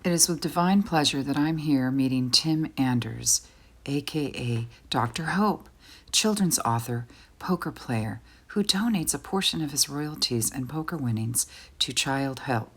It is with divine pleasure that I'm here meeting Tim Anders, aka Dr. Hope, children's author, poker player, who donates a portion of his royalties and poker winnings to Child Help,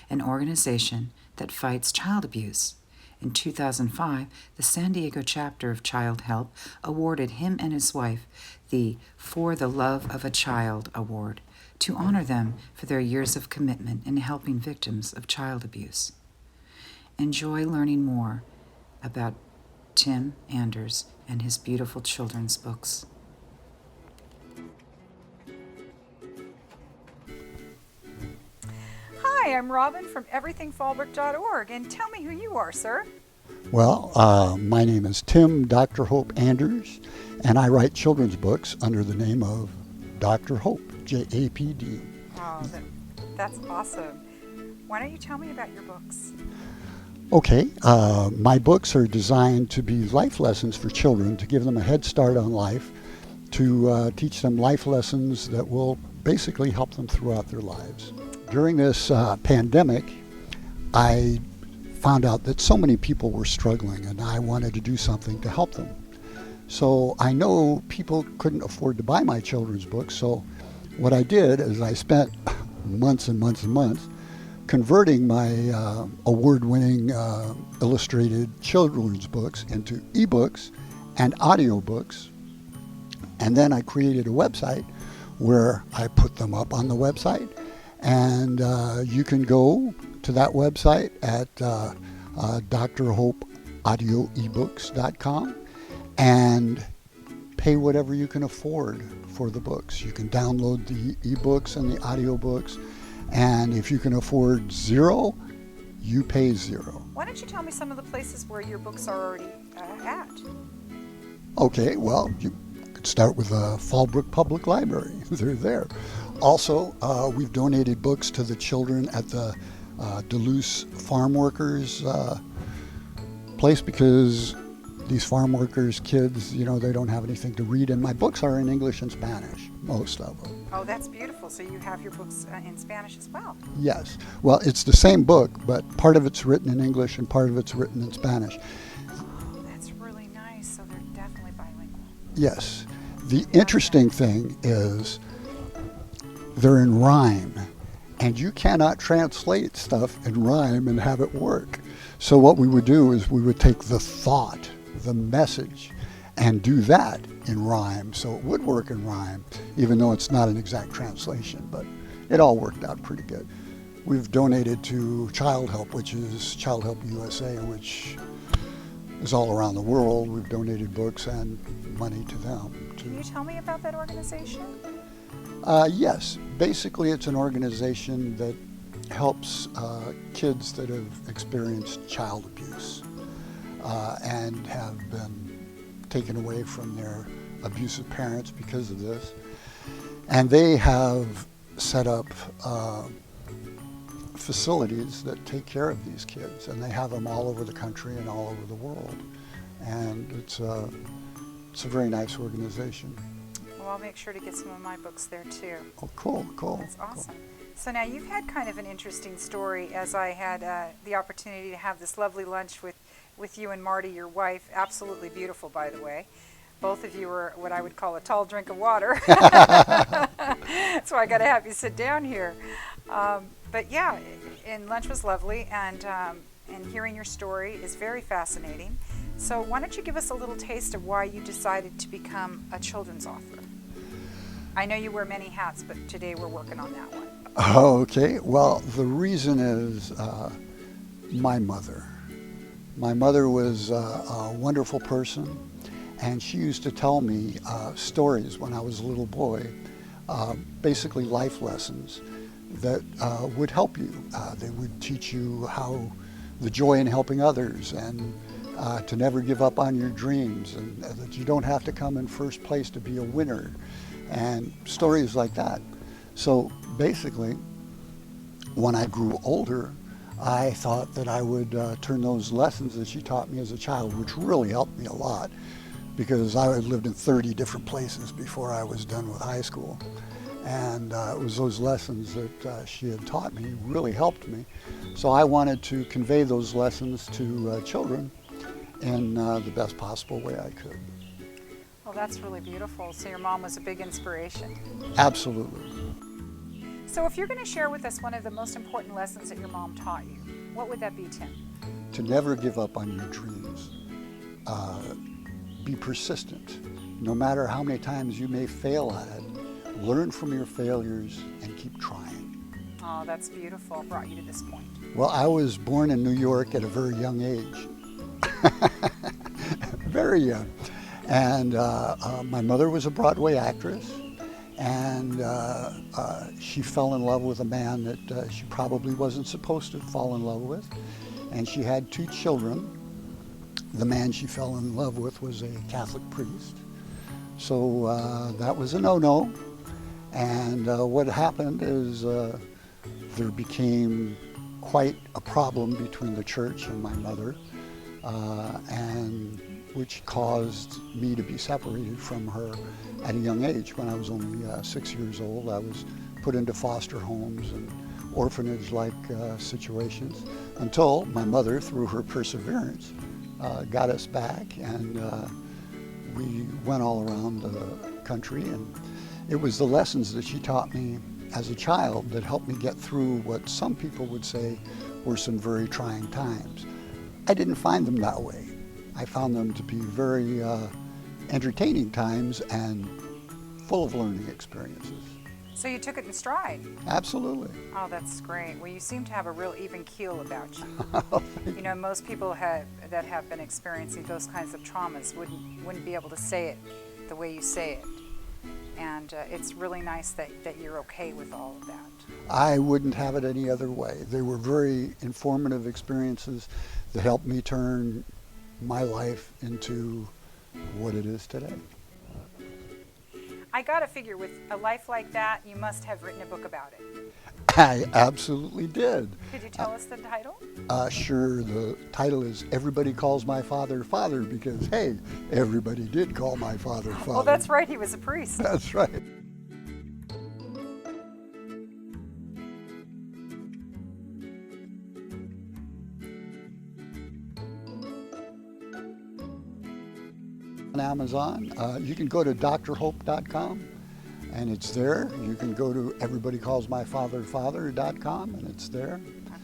an organization that fights child abuse. In 2005, the San Diego chapter of Child Help awarded him and his wife the For the Love of a Child Award to honor them for their years of commitment in helping victims of child abuse. Enjoy learning more about Tim Anders and his beautiful children's books. Hi, I'm Robin from everythingfallbrook.org, and tell me who you are, sir. Well, my name is Tim Dr. Hope Anders, and I write children's books under the name of Dr. Hope, J-A-P-D. Oh, that's awesome. Why don't you tell me about your books? Okay, my books are designed to be life lessons for children, to give them a head start on life, to teach them life lessons that will basically help them throughout their lives. During this pandemic, I found out that so many people were struggling, and I wanted to do something to help them. So I know people couldn't afford to buy my children's books, so what I did is I spent months and months and months converting my award-winning illustrated children's books into ebooks and audiobooks. And then I created a website where I put them up on the website, and you can go to that website at drhopeaudioebooks.com and pay whatever you can afford for the books. You can download the ebooks and the audiobooks, and if you can afford $0, you pay $0. Why don't you tell me some of the places where your books are already at? Okay, well, you could start with Fallbrook Public Library. They're there. Also, we've donated books to the children at the Duluth farm workers place, because these farm workers kids, they don't have anything to read, and my books are in English and Spanish, most of them. Oh, that's beautiful. So you have your books in Spanish as well. Yes. Well, it's the same book, but part of it's written in English and part of it's written in Spanish. Oh, that's really nice. So they're definitely bilingual. Yes. The interesting thing is they're in rhyme, and you cannot translate stuff in rhyme and have it work. So what we would do is we would take the thought, the message, and do that in rhyme. So it would work in rhyme, even though it's not an exact translation, but it all worked out pretty good. We've donated to Child Help, which is Child Help USA, which is all around the world. We've donated books and money to them. Can you tell me about that organization? Yes, basically it's an organization that helps kids that have experienced child abuse and have been taken away from their abusive parents because of this. And they have set up facilities that take care of these kids, and they have them all over the country and all over the world. And it's a very nice organization. Well, I'll make sure to get some of my books there too. Oh, cool. That's awesome. So now you've had kind of an interesting story, as I had the opportunity to have this lovely lunch with you and Marty, your wife. Absolutely beautiful, by the way. Both of you were what I would call a tall drink of water. So I got to have you sit down here. But yeah, and lunch was lovely, and hearing your story is very fascinating. So why don't you give us a little taste of why you decided to become a children's author? I know you wear many hats, but today we're working on that one. Okay, well, the reason is my mother. My mother was a wonderful person, and she used to tell me stories when I was a little boy, basically life lessons that would help you. They would teach you how the joy in helping others, and to never give up on your dreams, and that you don't have to come in first place to be a winner, and stories like that. So basically, when I grew older, I thought that I would turn those lessons that she taught me as a child, which really helped me a lot, because I had lived in 30 different places before I was done with high school. And it was those lessons that she had taught me really helped me. So I wanted to convey those lessons to children in the best possible way I could. Well, that's really beautiful. So your mom was a big inspiration. Absolutely. So if you're going to share with us one of the most important lessons that your mom taught you, what would that be, Tim? To never give up on your dreams. Be persistent. No matter how many times you may fail at it, learn from your failures and keep trying. Oh, that's beautiful. Brought you to this point. Well, I was born in New York at a very young age. Very young. And my mother was a Broadway actress, and she fell in love with a man that she probably wasn't supposed to fall in love with. And she had 2 children. The man she fell in love with was a Catholic priest. So that was a no-no. And what happened is there became quite a problem between the church and my mother, and which caused me to be separated from her at a young age. When I was only 6 years old, I was put into foster homes and orphanage-like situations until my mother, through her perseverance, got us back, and we went all around the country. And it was the lessons that she taught me as a child that helped me get through what some people would say were some very trying times. I didn't find them that way. I found them to be very entertaining times and full of learning experiences. So you took it in stride. Absolutely. Oh, that's great. Well, you seem to have a real even keel about you. You know, most people that have been experiencing those kinds of traumas wouldn't be able to say it the way you say it. And it's really nice that you're okay with all of that. I wouldn't have it any other way. They were very informative experiences that helped me turn my life into what it is today. I gotta figure, with a life like that, you must have written a book about it. I absolutely did. Could you tell us the title? Sure, the title is Everybody Calls My Father Father, because, hey, everybody did call my father father. Oh, that's right, he was a priest. That's right. On Amazon, you can go to drhope.com and it's there. You can go to everybodycallsmyfatherfather.com and it's there.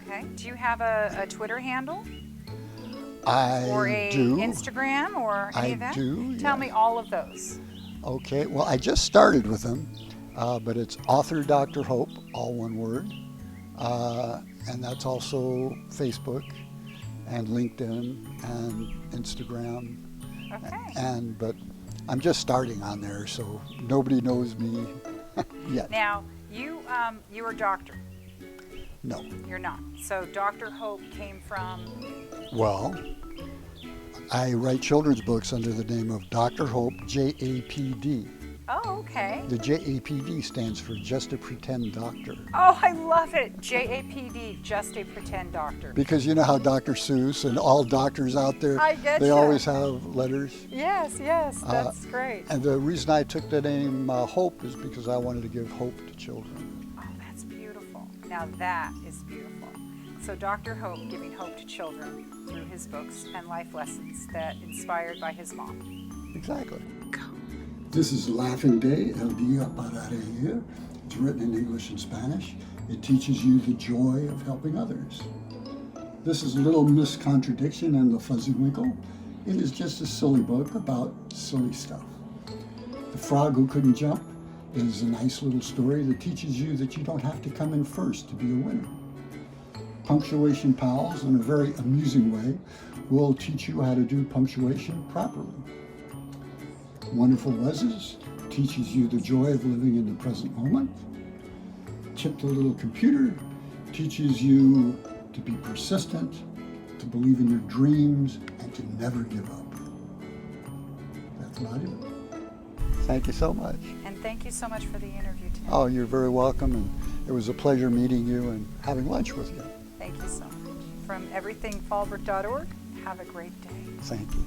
Okay. Do you have a Twitter handle? Or a do. Instagram or any of that? I do. Tell yes. me all of those. Okay, well, I just started with them, but it's author Dr. Hope, all one word, and that's also Facebook and LinkedIn and Instagram. Okay. But I'm just starting on there, so nobody knows me yet. Now, you are a doctor. No. You're not. So Dr. Hope came from? Well, I write children's books under the name of Dr. Hope, JAPD. Oh, okay. The JAPD stands for Just a Pretend Doctor. Oh, I love it. JAPD, Just a Pretend Doctor. Because you know how Dr. Seuss and all doctors out there, I get they you. always have letters. Yes, that's great. And the reason I took the name Hope is because I wanted to give hope to children. Oh, that's beautiful. Now that is beautiful. So Dr. Hope giving hope to children through his books and life lessons that inspired by his mom. Exactly. This is Laughing Day, El Dia para Reír. It's written in English and Spanish. It teaches you the joy of helping others. This is Little Miss Contradiction and the Fuzzy Winkle. It is just a silly book about silly stuff. The Frog Who Couldn't Jump is a nice little story that teaches you that you don't have to come in first to be a winner. Punctuation Pals, in a very amusing way, will teach you how to do punctuation properly. Wonderful Wuzzes teaches you the joy of living in the present moment. Chip the Little Computer teaches you to be persistent, to believe in your dreams, and to never give up. That's about it. Thank you so much. And thank you so much for the interview, Tim. Oh, you're very welcome, and it was a pleasure meeting you and having lunch with you. Thank you so much. From everythingfallbrook.org, have a great day. Thank you.